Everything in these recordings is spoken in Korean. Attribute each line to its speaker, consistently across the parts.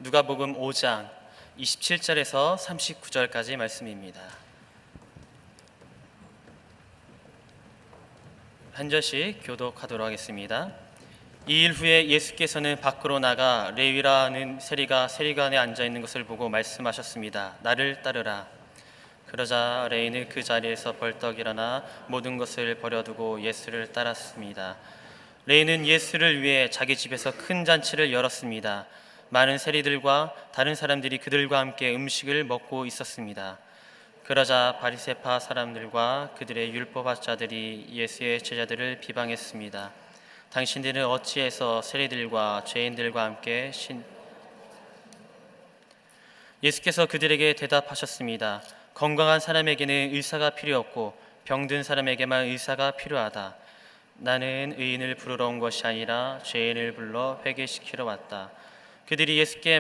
Speaker 1: 누가복음 5장 27절에서 39절까지 말씀입니다. 한 절씩 교독하도록 하겠습니다. 이 일 후에 예수께서는 밖으로 나가 레위라는 세리관에 앉아 있는 것을 보고 말씀하셨습니다. 나를 따르라. 그러자 레위는 그 자리에서 벌떡 일어나 모든 것을 버려두고 예수를 따랐습니다. 레위는 예수를 위해 자기 집에서 큰 잔치를 열었습니다. 많은 세리들과 다른 사람들이 그들과 함께 음식을 먹고 있었습니다. 그러자 바리새파 사람들과 그들의 율법학자들이 예수의 제자들을 비방했습니다. 당신들은 어찌해서 세리들과 죄인들과 함께 예수께서 그들에게 대답하셨습니다. 건강한 사람에게는 의사가 필요 없고 병든 사람에게만 의사가 필요하다. 나는 의인을 부르러 온 것이 아니라 죄인을 불러 회개시키러 왔다. 그들이 예수께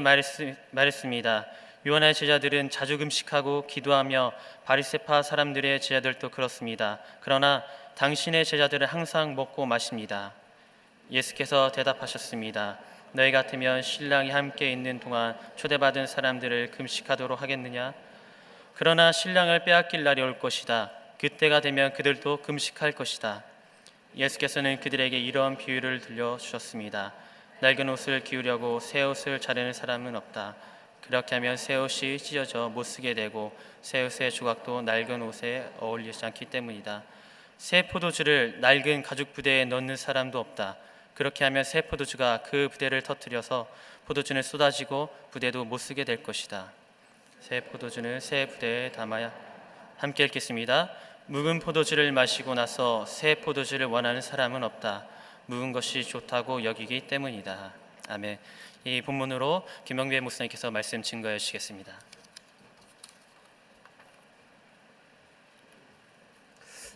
Speaker 1: 말했습니다. 요한의 제자들은 자주 금식하고 기도하며 바리새파 사람들의 제자들도 그렇습니다. 그러나 당신의 제자들은 항상 먹고 마십니다. 예수께서 대답하셨습니다. 너희 같으면 신랑이 함께 있는 동안 초대받은 사람들을 금식하도록 하겠느냐? 그러나 신랑을 빼앗길 날이 올 것이다. 그때가 되면 그들도 금식할 것이다. 예수께서는 그들에게 이런 비유를 들려주셨습니다. 낡은 옷을 기우려고 새 옷을 자르는 사람은 없다. 그렇게 하면 새 옷이 찢어져 못 쓰게 되고 새 옷의 조각도 낡은 옷에 어울리지 않기 때문이다. 새 포도주를 낡은 가죽 부대에 넣는 사람도 없다. 그렇게 하면 새 포도주가 그 부대를 터뜨려서 포도주는 쏟아지고 부대도 못 쓰게 될 것이다. 새 포도주는 새 부대에 담아야. 함께 읽겠습니다. 묵은 포도주를 마시고 나서 새 포도주를 원하는 사람은 없다. 묵은 것이 좋다고 여기기 때문이다. 아멘. 이 본문으로 김영배 목사님께서 말씀 증거해 주시겠습니다.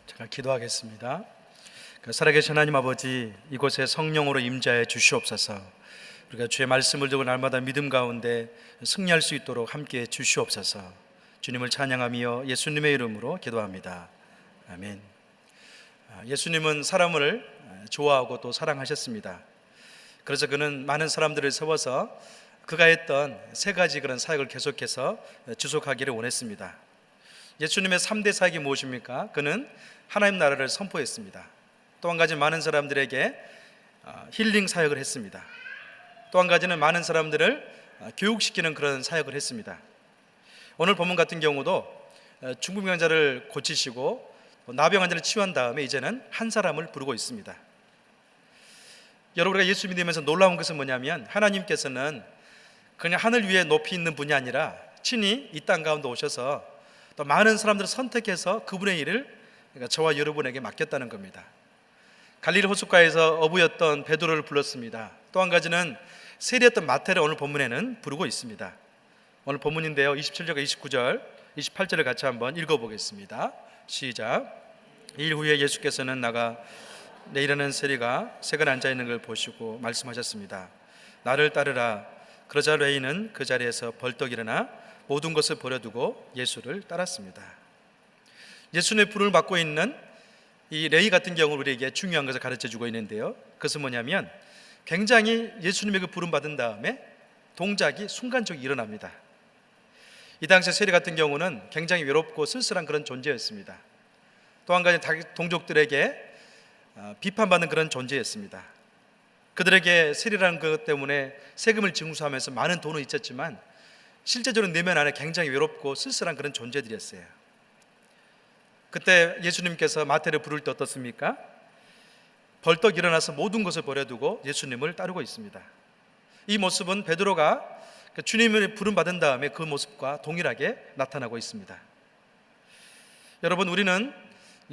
Speaker 2: 제가 기도하겠습니다. 살아계신 하나님 아버지, 이곳에 성령으로 임재하여 주시옵소서. 우리가 주의 말씀을 듣고 날마다 믿음 가운데 승리할 수 있도록 함께해 주시옵소서. 주님을 찬양하며 예수님의 이름으로 기도합니다. 아멘. 예수님은 사람을 좋아하고 또 사랑하셨습니다. 그래서 그는 많은 사람들을 세워서 그가 했던 세 가지 그런 사역을 계속해서 지속하기를 원했습니다. 예수님의 3대 사역이 무엇입니까? 그는 하나님 나라를 선포했습니다. 또 한 가지 많은 사람들에게 힐링 사역을 했습니다. 또 한 가지는 많은 사람들을 교육시키는 그런 사역을 했습니다. 오늘 본문 같은 경우도 중풍 환자를 고치시고 나병 환자를 치유한 다음에 이제는 한 사람을 부르고 있습니다. 여러분, 우리가 예수 믿으면서 놀라운 것은 뭐냐면 하나님께서는 그냥 하늘 위에 높이 있는 분이 아니라 친히 이 땅 가운데 오셔서 또 많은 사람들을 선택해서 그분의 일을 저와 여러분에게 맡겼다는 겁니다. 갈릴리 호숫가에서 어부였던 베드로를 불렀습니다. 또 한 가지는 세리였던 마태를 오늘 본문에는 부르고 있습니다. 오늘 본문인데요, 27절과 29절, 28절을 같이 한번 읽어보겠습니다. 시작. 일 후에 예수께서는 나가 레위라는 세리가 세간에 앉아있는 걸 보시고 말씀하셨습니다. 나를 따르라. 그러자 레위는 그 자리에서 벌떡 일어나 모든 것을 버려두고 예수를 따랐습니다. 예수님의 부름을 받고 있는 이 레위 같은 경우 우리에게 중요한 것을 가르쳐주고 있는데요, 그것은 뭐냐면 굉장히 예수님의 그 부름 받은 다음에 동작이 순간적으로 일어납니다. 이 당시 세리 같은 경우는 굉장히 외롭고 쓸쓸한 그런 존재였습니다. 또 한 가지 동족들에게 비판받는 그런 존재였습니다. 그들에게 세리라는 것 때문에 세금을 징수하면서 많은 돈은 있었지만 실제적으로 내면 안에 굉장히 외롭고 쓸쓸한 그런 존재들이었어요. 그때 예수님께서 마태를 부를 때 어떻습니까? 벌떡 일어나서 모든 것을 버려두고 예수님을 따르고 있습니다. 이 모습은 베드로가 주님을 부름받은 다음에 그 모습과 동일하게 나타나고 있습니다. 여러분, 우리는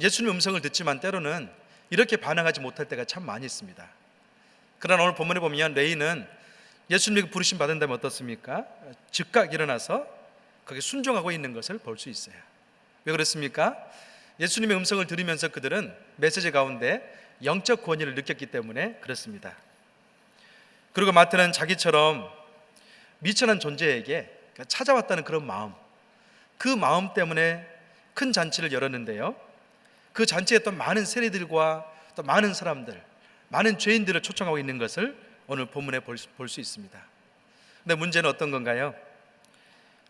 Speaker 2: 예수님의 음성을 듣지만 때로는 이렇게 반응하지 못할 때가 참 많이 있습니다. 그러나 오늘 본문에 보면 레위는 예수님에게 부르심 받은 다음에 어떻습니까? 즉각 일어나서 거기에 순종하고 있는 것을 볼 수 있어요. 왜 그렇습니까? 예수님의 음성을 들으면서 그들은 메시지 가운데 영적 권위를 느꼈기 때문에 그렇습니다. 그리고 마태는 자기처럼 미천한 존재에게 찾아왔다는 그런 마음, 그 마음 때문에 큰 잔치를 열었는데요, 그 잔치에 또 많은 세리들과 또 많은 사람들, 많은 죄인들을 초청하고 있는 것을 오늘 본문에 볼 수 있습니다. 근데 문제는 어떤 건가요?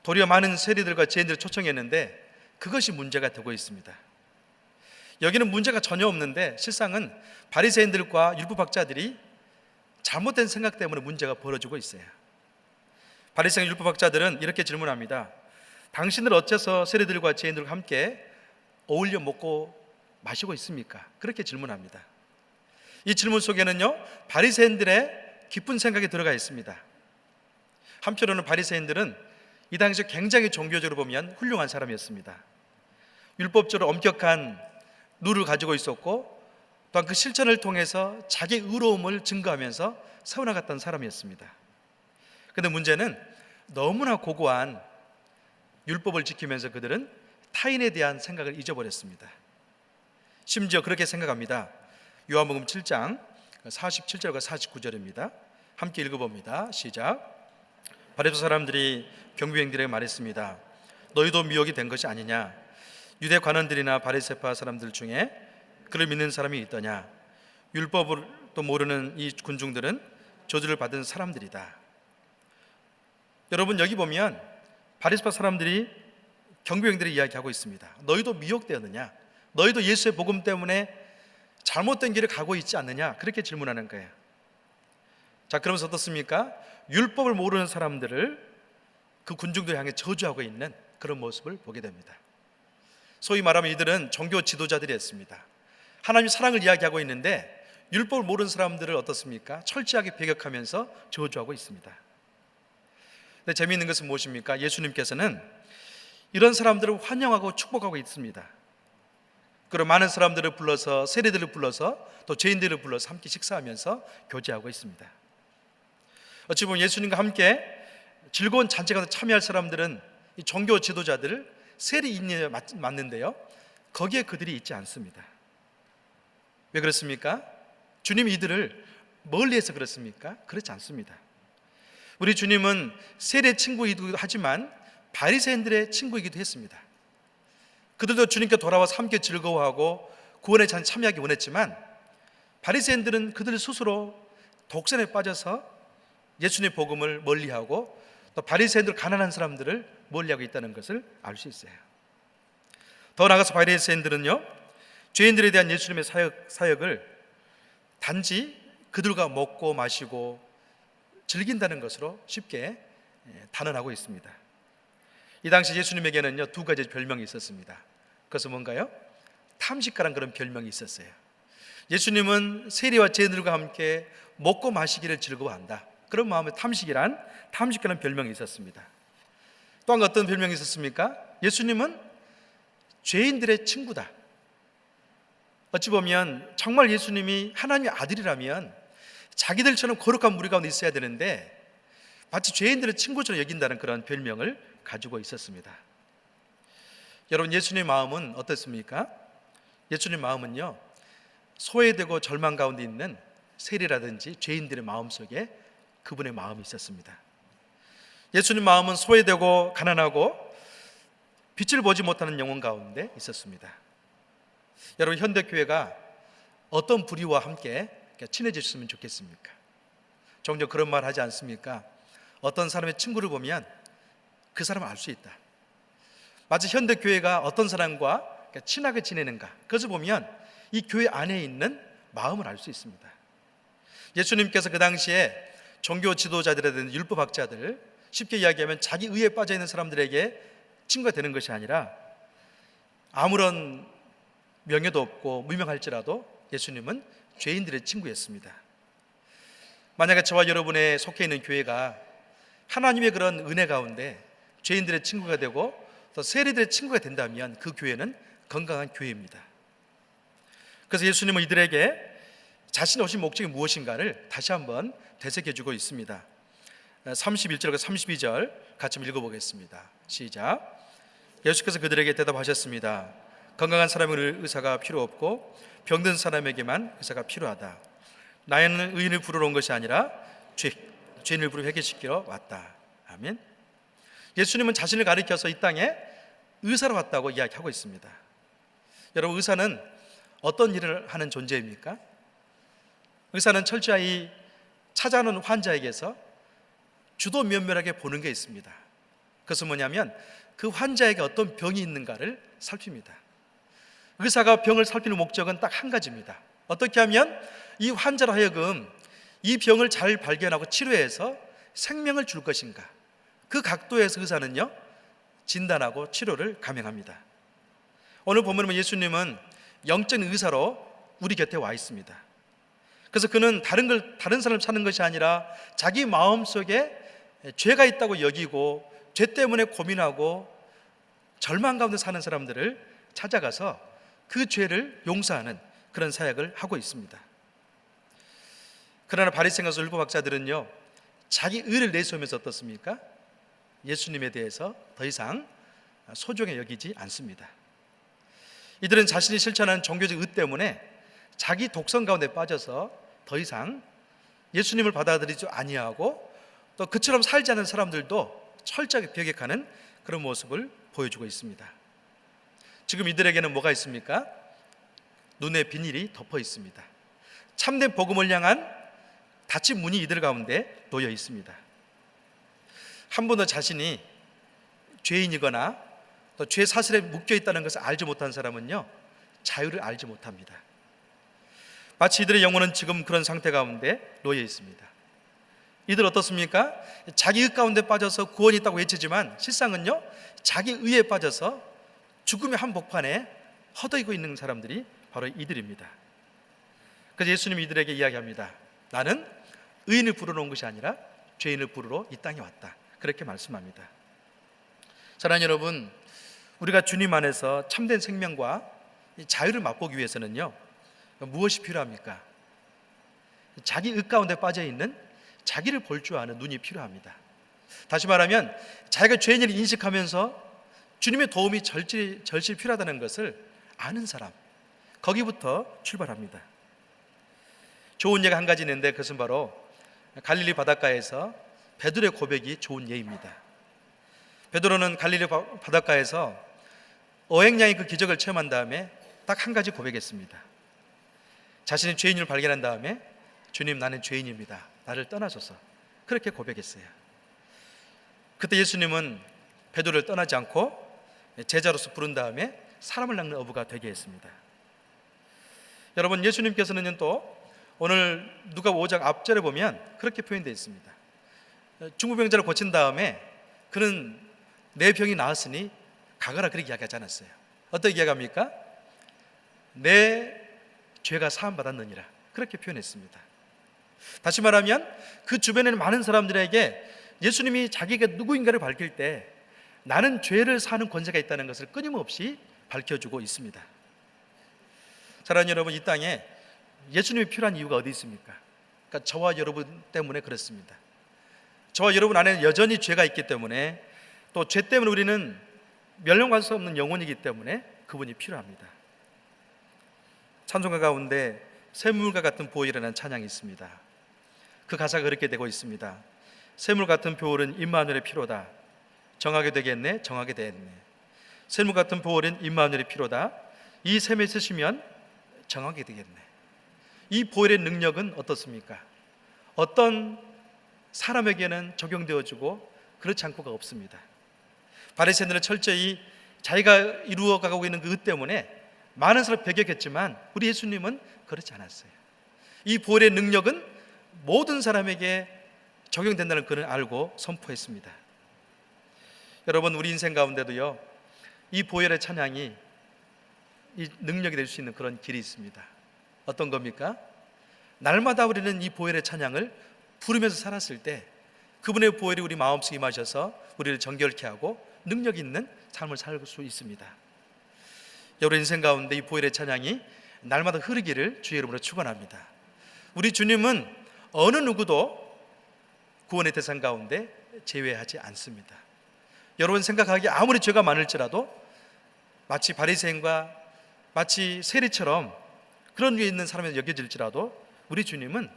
Speaker 2: 도리어 많은 세리들과 죄인들을 초청했는데 그것이 문제가 되고 있습니다. 여기는 문제가 전혀 없는데 실상은 바리새인들과 율법학자들이 잘못된 생각 때문에 문제가 벌어지고 있어요. 바리새인 율법학자들은 이렇게 질문합니다. 당신들 어째서 세리들과 죄인들과 함께 어울려 먹고 마시고 있습니까? 그렇게 질문합니다. 이 질문 속에는요, 바리새인들의 깊은 생각이 들어가 있습니다. 한편으로는 바리새인들은 이 당시 굉장히 종교적으로 보면 훌륭한 사람이었습니다. 율법적으로 엄격한 룰을 가지고 있었고 또한 그 실천을 통해서 자기 의로움을 증거하면서 세워나갔던 사람이었습니다. 그런데 문제는 너무나 고고한 율법을 지키면서 그들은 타인에 대한 생각을 잊어버렸습니다. 심지어 그렇게 생각합니다. 요한복음 7장 47절과 49절입니다. 함께 읽어봅니다. 시작. 바리새 사람들이 경비행들에게 말했습니다. 너희도 미혹이 된 것이 아니냐? 유대 관원들이나 바리새파 사람들 중에 그를 믿는 사람이 있더냐? 율법을 또 모르는 이 군중들은 저주를 받은 사람들이다. 여러분, 여기 보면 바리새파 사람들이 경비행들이 이야기하고 있습니다. 너희도 미혹되었느냐? 너희도 예수의 복음 때문에 잘못된 길을 가고 있지 않느냐? 그렇게 질문하는 거예요. 자, 그러면서 어떻습니까? 율법을 모르는 사람들을 그 군중들 향해 저주하고 있는 그런 모습을 보게 됩니다. 소위 말하면 이들은 종교 지도자들이었습니다. 하나님의 사랑을 이야기하고 있는데 율법을 모르는 사람들을 어떻습니까? 철저하게 배격하면서 저주하고 있습니다. 근데 재미있는 것은 무엇입니까? 예수님께서는 이런 사람들을 환영하고 축복하고 있습니다. 그리고 많은 사람들을 불러서, 세리들을 불러서, 또 죄인들을 불러서 함께 식사하면서 교제하고 있습니다. 어찌 보면 예수님과 함께 즐거운 잔치 가운데 참여할 사람들은 이 종교 지도자들, 세리인에 맞는데요, 거기에 그들이 있지 않습니다. 왜 그렇습니까? 주님이 이들을 멀리해서 그렇습니까? 그렇지 않습니다. 우리 주님은 세리의 친구이기도 하지만 바리새인들의 친구이기도 했습니다. 그들도 주님께 돌아와서 함께 즐거워하고 구원의 잔치 참여하기 원했지만 바리새인들은 그들 스스로 독선에 빠져서 예수님의 복음을 멀리하고 또 바리새인들, 가난한 사람들을 멀리하고 있다는 것을 알 수 있어요. 더 나아가서 바리새인들은요, 죄인들에 대한 예수님의 사역을 단지 그들과 먹고 마시고 즐긴다는 것으로 쉽게 단언하고 있습니다. 이 당시 예수님에게는요, 두 가지 별명이 있었습니다. 그것은 뭔가요? 탐식가란 그런 별명이 있었어요. 예수님은 세리와 죄인들과 함께 먹고 마시기를 즐거워한다. 그런 마음에 탐식가라는 별명이 있었습니다. 또 한 어떤 별명이 있었습니까? 예수님은 죄인들의 친구다. 어찌 보면 정말 예수님이 하나님의 아들이라면 자기들처럼 거룩한 무리 가운데 있어야 되는데 마치 죄인들의 친구처럼 여긴다는 그런 별명을 가지고 있었습니다. 여러분, 예수님의 마음은 어떻습니까? 예수님의 마음은요, 소외되고 절망 가운데 있는 세리라든지 죄인들의 마음 속에 그분의 마음이 있었습니다. 예수님 마음은 소외되고 가난하고 빛을 보지 못하는 영혼 가운데 있었습니다. 여러분, 현대교회가 어떤 부류와 함께 친해졌으면 좋겠습니까? 종종 그런 말 하지 않습니까? 어떤 사람의 친구를 보면 그 사람을 알 수 있다. 마치 현대교회가 어떤 사람과 친하게 지내는가, 그것을 보면 이 교회 안에 있는 마음을 알 수 있습니다. 예수님께서 그 당시에 종교 지도자들이라든지 율법학자들, 쉽게 이야기하면 자기 의에 빠져 있는 사람들에게 친구가 되는 것이 아니라 아무런 명예도 없고 무명할지라도 예수님은 죄인들의 친구였습니다. 만약에 저와 여러분의 속해 있는 교회가 하나님의 그런 은혜 가운데 죄인들의 친구가 되고 또 세리들의 친구가 된다면 그 교회는 건강한 교회입니다. 그래서 예수님은 이들에게 자신이 오신 목적이 무엇인가를 다시 한번 되새겨주고 있습니다. 31절과 32절 같이 읽어보겠습니다. 시작. 예수께서 그들에게 대답하셨습니다. 건강한 사람에게 의사가 필요 없고 병든 사람에게만 의사가 필요하다. 나는 의인을 부르러 온 것이 아니라 죄인을 부르러 회개시키러 왔다. 아멘. 예수님은 자신을 가리켜서 이 땅에 의사로 왔다고 이야기하고 있습니다. 여러분, 의사는 어떤 일을 하는 존재입니까? 의사는 철저히 찾아오는 환자에게서 주도 면밀하게 보는 게 있습니다. 그것은 뭐냐면 그 환자에게 어떤 병이 있는가를 살핍니다. 의사가 병을 살피는 목적은 딱 한 가지입니다. 어떻게 하면 이 환자로 하여금 이 병을 잘 발견하고 치료해서 생명을 줄 것인가, 그 각도에서 의사는요 진단하고 치료를 감행합니다. 오늘 본문에 예수님은 영적인 의사로 우리 곁에 와 있습니다. 그래서 그는 다른 사람을 찾는 것이 아니라 자기 마음속에 죄가 있다고 여기고 죄 때문에 고민하고 절망 가운데 사는 사람들을 찾아가서 그 죄를 용서하는 그런 사역을 하고 있습니다. 그러나 바리새인과 율법학자들은요 자기 의를 내세우면서 어떻습니까? 예수님에 대해서 더 이상 소중히 여기지 않습니다. 이들은 자신이 실천하는 종교적 의 때문에 자기 독성 가운데 빠져서 더 이상 예수님을 받아들이지 아니하고 또 그처럼 살지 않는 사람들도 철저하게 배격하는 그런 모습을 보여주고 있습니다. 지금 이들에게는 뭐가 있습니까? 눈에 비닐이 덮어 있습니다. 참된 복음을 향한 닫힌 문이 이들 가운데 놓여 있습니다. 한 번도 자신이 죄인이거나 또 죄 사슬에 묶여 있다는 것을 알지 못한 사람은요 자유를 알지 못합니다. 마치 이들의 영혼은 지금 그런 상태 가운데 놓여 있습니다. 이들 어떻습니까? 자기 의 가운데 빠져서 구원이 있다고 외치지만 실상은요 자기 의에 빠져서 죽음의 한복판에 허덕이고 있는 사람들이 바로 이들입니다. 그래서 예수님이 이들에게 이야기합니다. 나는 의인을 부르러 온 것이 아니라 죄인을 부르러 이 땅에 왔다. 그렇게 말씀합니다. 사랑하는 여러분, 우리가 주님 안에서 참된 생명과 자유를 맛보기 위해서는요 무엇이 필요합니까? 자기 의 가운데 빠져있는 자기를 볼 줄 아는 눈이 필요합니다. 다시 말하면 자기가 죄인을 인식하면서 주님의 도움이 절실히 필요하다는 것을 아는 사람, 거기부터 출발합니다. 좋은 예가 한 가지 있는데 그것은 바로 갈릴리 바닷가에서 베드로의 고백이 좋은 예입니다. 베드로는 갈릴리 바닷가에서 어획량의 그 기적을 체험한 다음에 딱 한 가지 고백했습니다. 자신이 죄인을 발견한 다음에 주님, 나는 죄인입니다. 나를 떠나소서. 그렇게 고백했어요. 그때 예수님은 베드로를 떠나지 않고 제자로서 부른 다음에 사람을 낚는 어부가 되게 했습니다. 여러분, 예수님께서는 또 오늘 누가복음 5장 앞절에 보면 그렇게 표현되어 있습니다. 중풍병자를 고친 다음에 그는 내 병이 나았으니 가거라, 그렇게 이야기하지 않았어요. 어떻게 이야기합니까? 내 죄가 사함받았느니라, 그렇게 표현했습니다. 다시 말하면 그 주변에는 많은 사람들에게 예수님이 자기가 누구인가를 밝힐 때 나는 죄를 사는 권세가 있다는 것을 끊임없이 밝혀주고 있습니다. 사랑하는 여러분, 이 땅에 예수님이 필요한 이유가 어디 있습니까? 그러니까 저와 여러분 때문에 그렇습니다. 저와 여러분 안에 여전히 죄가 있기 때문에, 또 죄 때문에 우리는 멸망할 수 없는 영혼이기 때문에 그분이 필요합니다. 찬송가 가운데 샘물과 같은 보혈이라는 찬양이 있습니다. 그 가사가 그렇게 되고 있습니다. 샘물 같은 보혈은 임마누엘의 피로다. 정하게 되겠네, 정하게 되겠네. 샘물 같은 보혈은 임마누엘의 피로다. 이 샘에 쓰시면 정하게 되겠네. 이 보혈의 능력은 어떻습니까? 어떤 사람에게는 적용되어지고 그렇지 않고가 없습니다. 바리새인들은 철저히 자기가 이루어가고 있는 그 의 때문에 많은 사람을 배격했지만 우리 예수님은 그렇지 않았어요. 이 보혈의 능력은 모든 사람에게 적용된다는 그를 알고 선포했습니다. 여러분, 우리 인생 가운데도요 이 보혈의 찬양이 이 능력이 될 수 있는 그런 길이 있습니다. 어떤 겁니까? 날마다 우리는 이 보혈의 찬양을 부르면서 살았을 때 그분의 보혈이 우리 마음속에 임하셔서 우리를 정결케 하고 능력 있는 삶을 살 수 있습니다. 여러분 인생 가운데 이 보혈의 찬양이 날마다 흐르기를 주의 이름으로 축원합니다. 우리 주님은 어느 누구도 구원의 대상 가운데 제외하지 않습니다. 여러분 생각하기에 아무리 죄가 많을지라도 마치 바리새인과 마치 세리처럼 그런 위에 있는 사람이 여겨질지라도 우리 주님은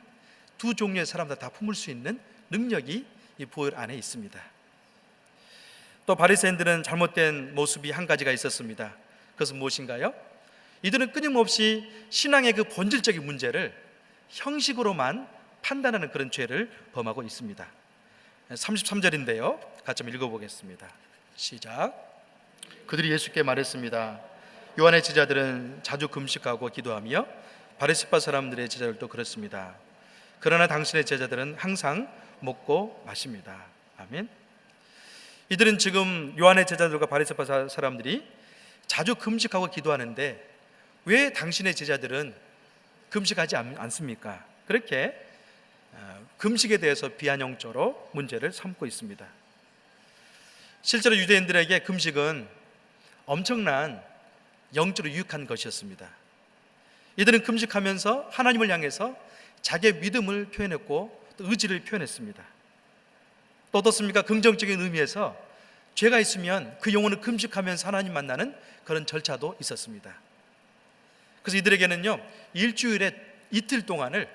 Speaker 2: 두 종류의 사람들 다 품을 수 있는 능력이 이 보혈 안에 있습니다. 또 바리새인들은 잘못된 모습이 한 가지가 있었습니다. 그것은 무엇인가요? 이들은 끊임없이 신앙의 그 본질적인 문제를 형식으로만 판단하는 그런 죄를 범하고 있습니다. 33절인데요. 같이 한번 읽어보겠습니다. 시작. 그들이 예수께 말했습니다. 요한의 제자들은 자주 금식하고 기도하며 바리새파 사람들의 제자들도 그렇습니다. 그러나 당신의 제자들은 항상 먹고 마십니다. 아멘. 이들은 지금 요한의 제자들과 바리새파 사람들이 자주 금식하고 기도하는데 왜 당신의 제자들은 금식하지 않습니까? 그렇게 금식에 대해서 비아냥조로 문제를 삼고 있습니다. 실제로 유대인들에게 금식은 엄청난 영적으로 유익한 것이었습니다. 이들은 금식하면서 하나님을 향해서 자기의 믿음을 표현했고 또 의지를 표현했습니다. 또 어떻습니까? 긍정적인 의미에서 죄가 있으면 그 영혼을 금식하면서 하나님 만나는 그런 절차도 있었습니다. 그래서 이들에게는요, 일주일에 이틀 동안을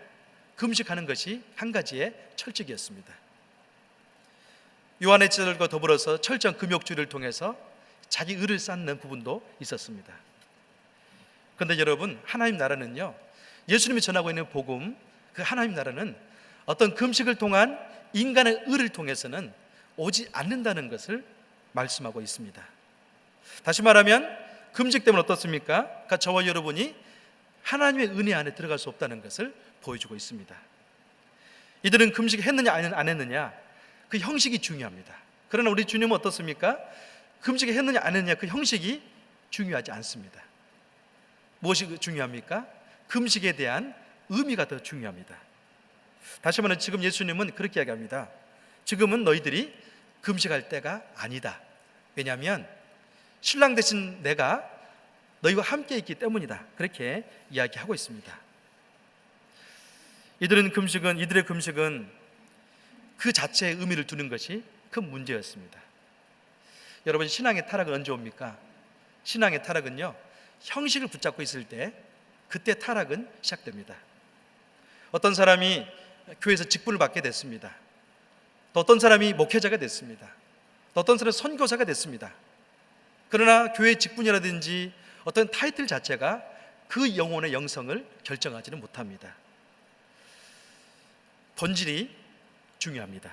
Speaker 2: 금식하는 것이 한 가지의 철칙이었습니다. 요한의 제자들과 더불어서 철저한 금욕주의를 통해서 자기 의를 쌓는 부분도 있었습니다. 그런데 여러분, 하나님 나라는요, 예수님이 전하고 있는 복음, 그 하나님 나라는 어떤 금식을 통한 인간의 의를 통해서는 오지 않는다는 것을 말씀하고 있습니다. 다시 말하면 금식 때문에 어떻습니까? 그러니까 저와 여러분이 하나님의 은혜 안에 들어갈 수 없다는 것을 보여주고 있습니다. 이들은 금식했느냐 안 했느냐, 그 형식이 중요합니다. 그러나 우리 주님은 어떻습니까? 금식했느냐 안 했느냐, 그 형식이 중요하지 않습니다. 무엇이 중요합니까? 금식에 대한 의미가 더 중요합니다. 다시 말하면 지금 예수님은 그렇게 이야기합니다. 지금은 너희들이 금식할 때가 아니다. 왜냐하면 신랑 대신 내가 너희와 함께 있기 때문이다. 그렇게 이야기하고 있습니다. 이들의 금식은 그 자체의 의미를 두는 것이 큰 문제였습니다. 여러분, 신앙의 타락은 언제 옵니까? 신앙의 타락은요, 형식을 붙잡고 있을 때, 그때 타락은 시작됩니다. 어떤 사람이 교회에서 직분을 받게 됐습니다. 또 어떤 사람이 목회자가 됐습니다. 또 어떤 사람이 선교사가 됐습니다. 그러나 교회 직분이라든지 어떤 타이틀 자체가 그 영혼의 영성을 결정하지는 못합니다. 본질이 중요합니다.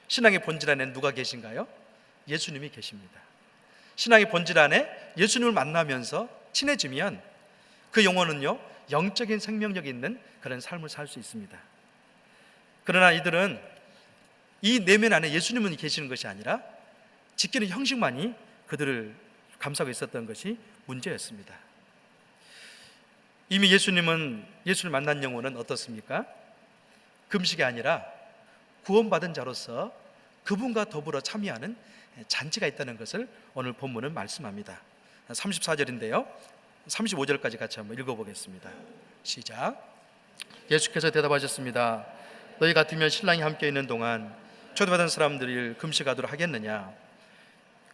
Speaker 2: 신앙의 본질 안에 누가 계신가요? 예수님이 계십니다. 신앙의 본질 안에 예수님을 만나면서 친해지면 그 영혼은요, 영적인 생명력이 있는 그런 삶을 살 수 있습니다. 그러나 이들은 이 내면 안에 예수님은 계시는 것이 아니라 지키는 형식만이 그들을 감싸고 있었던 것이 문제였습니다. 이미 예수님을 만난 영혼은 어떻습니까? 금식이 아니라 구원받은 자로서 그분과 더불어 참여하는 잔치가 있다는 것을 오늘 본문은 말씀합니다. 34절인데요 35절까지 같이 한번 읽어보겠습니다. 시작. 예수께서 대답하셨습니다. 너희 같으면 신랑이 함께 있는 동안 초대받은 사람들을 금식하도록 하겠느냐?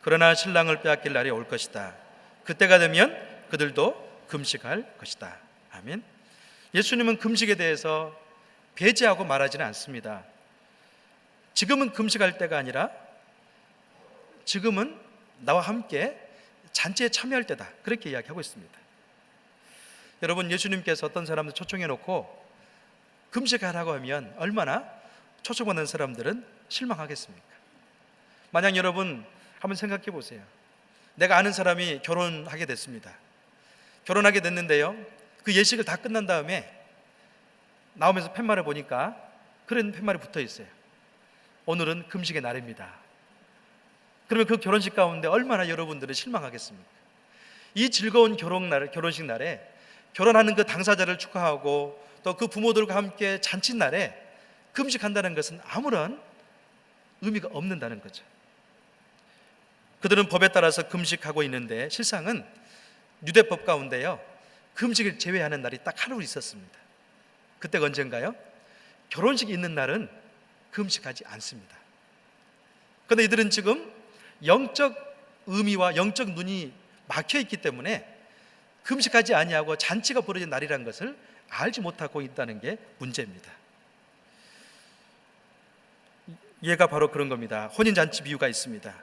Speaker 2: 그러나 신랑을 빼앗길 날이 올 것이다. 그때가 되면 그들도 금식할 것이다. 아멘. 예수님은 금식에 대해서 배제하고 말하지는 않습니다. 지금은 금식할 때가 아니라 지금은 나와 함께 잔치에 참여할 때다. 그렇게 이야기하고 있습니다. 여러분, 예수님께서 어떤 사람들 초청해 놓고 금식하라고 하면 얼마나 초청받는 사람들은 실망하겠습니까? 만약 여러분 한번 생각해 보세요. 내가 아는 사람이 결혼하게 됐습니다. 결혼하게 됐는데요, 그 예식을 다 끝난 다음에 나오면서 팻말을 보니까 그런 팻말이 붙어 있어요. 오늘은 금식의 날입니다. 그러면 그 결혼식 가운데 얼마나 여러분들은 실망하겠습니까? 이 즐거운 결혼식 날에 결혼하는 그 당사자를 축하하고 또 그 부모들과 함께 잔칫날에 금식한다는 것은 아무런 의미가 없는다는 거죠. 그들은 법에 따라서 금식하고 있는데 실상은 유대법 가운데요, 금식을 제외하는 날이 딱 하루 있었습니다. 그때가 언젠가요? 결혼식이 있는 날은 금식하지 않습니다. 그런데 이들은 지금 영적 의미와 영적 눈이 막혀 있기 때문에 금식하지 아니하고 잔치가 벌어진 날이라는 것을 알지 못하고 있다는 게 문제입니다. 얘가 바로 그런 겁니다. 혼인잔치 비유가 있습니다.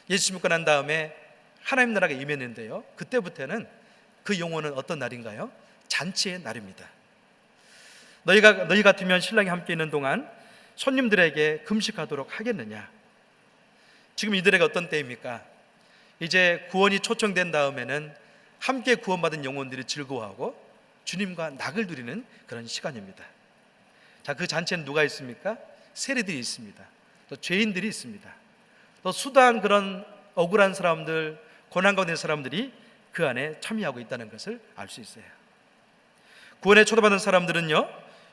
Speaker 2: 예수 믿고 난 다음에 하나님 나라가 임했는데요, 그때부터는 그 영혼은 어떤 날인가요? 잔치의 날입니다. 너희 같으면 신랑이 함께 있는 동안 손님들에게 금식하도록 하겠느냐? 지금 이들에게 어떤 때입니까? 이제 구원이 초청된 다음에는 함께 구원받은 영혼들이 즐거워하고 주님과 낙을 누리는 그런 시간입니다. 자, 그 잔치에는 누가 있습니까? 세리들이 있습니다. 또 죄인들이 있습니다. 또 수다한 그런 억울한 사람들, 고난 가운데 사람들이 그 안에 참여하고 있다는 것을 알 수 있어요. 구원에 초대받은 사람들은요,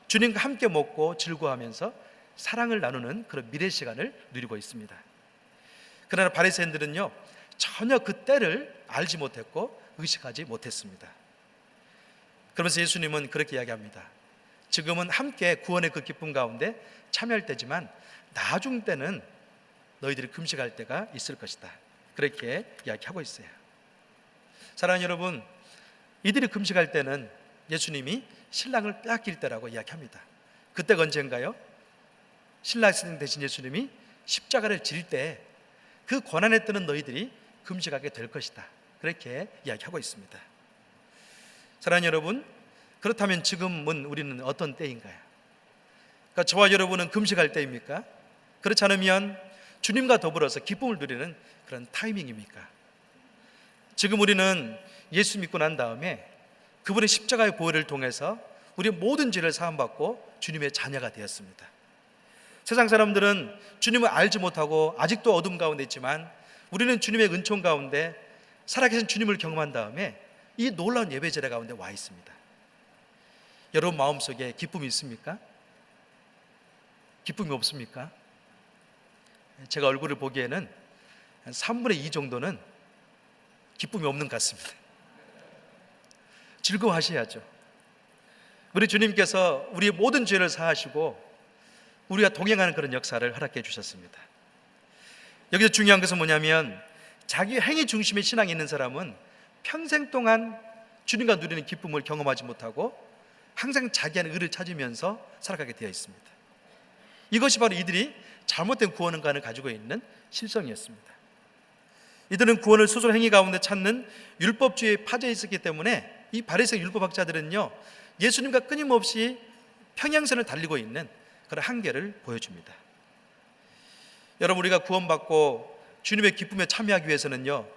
Speaker 2: 주님과 함께 먹고 즐거워하면서 사랑을 나누는 그런 미래 시간을 누리고 있습니다. 그러나 바리새인들은요, 전혀 그 때를 알지 못했고 의식하지 못했습니다. 그러면서 예수님은 그렇게 이야기합니다. 지금은 함께 구원의 그 기쁨 가운데 참여할 때지만 나중 때는 너희들이 금식할 때가 있을 것이다. 그렇게 이야기하고 있어요. 사랑하는 여러분, 이들이 금식할 때는 예수님이 신랑을 빼앗길 때라고 이야기합니다. 그때가 언젠가요? 신랑 대신 예수님이 십자가를 질 때 그 고난에 뜨는 너희들이 금식하게 될 것이다. 그렇게 이야기하고 있습니다. 사랑하는 여러분, 그렇다면 지금은 우리는 어떤 때인가요? 그러니까 저와 여러분은 금식할 때입니까? 그렇지 않으면 주님과 더불어서 기쁨을 누리는 그런 타이밍입니까? 지금 우리는 예수 믿고 난 다음에 그분의 십자가의 보혈을 통해서 우리의 모든 죄를 사함받고 주님의 자녀가 되었습니다. 세상 사람들은 주님을 알지 못하고 아직도 어둠 가운데 있지만 우리는 주님의 은총 가운데 살아계신 주님을 경험한 다음에 이 놀라운 예배 제례 가운데 와 있습니다. 여러분 마음속에 기쁨이 있습니까? 기쁨이 없습니까? 제가 얼굴을 보기에는 한 3분의 2 정도는 기쁨이 없는 것 같습니다. 즐거워하셔야죠. 우리 주님께서 우리의 모든 죄를 사하시고 우리가 동행하는 그런 역사를 허락해 주셨습니다. 여기서 중요한 것은 뭐냐면 자기 행위 중심의 신앙이 있는 사람은 평생 동안 주님과 누리는 기쁨을 경험하지 못하고 항상 자기 안에 의를 찾으면서 살아가게 되어 있습니다. 이것이 바로 이들이 잘못된 구원관을 가지고 있는 실성이었습니다. 이들은 구원을 스스로 행위 가운데 찾는 율법주의에 빠져 있었기 때문에 이 바리새인 율법학자들은요, 예수님과 끊임없이 평행선을 달리고 있는 그런 한계를 보여줍니다. 여러분, 우리가 구원받고 주님의 기쁨에 참여하기 위해서는요,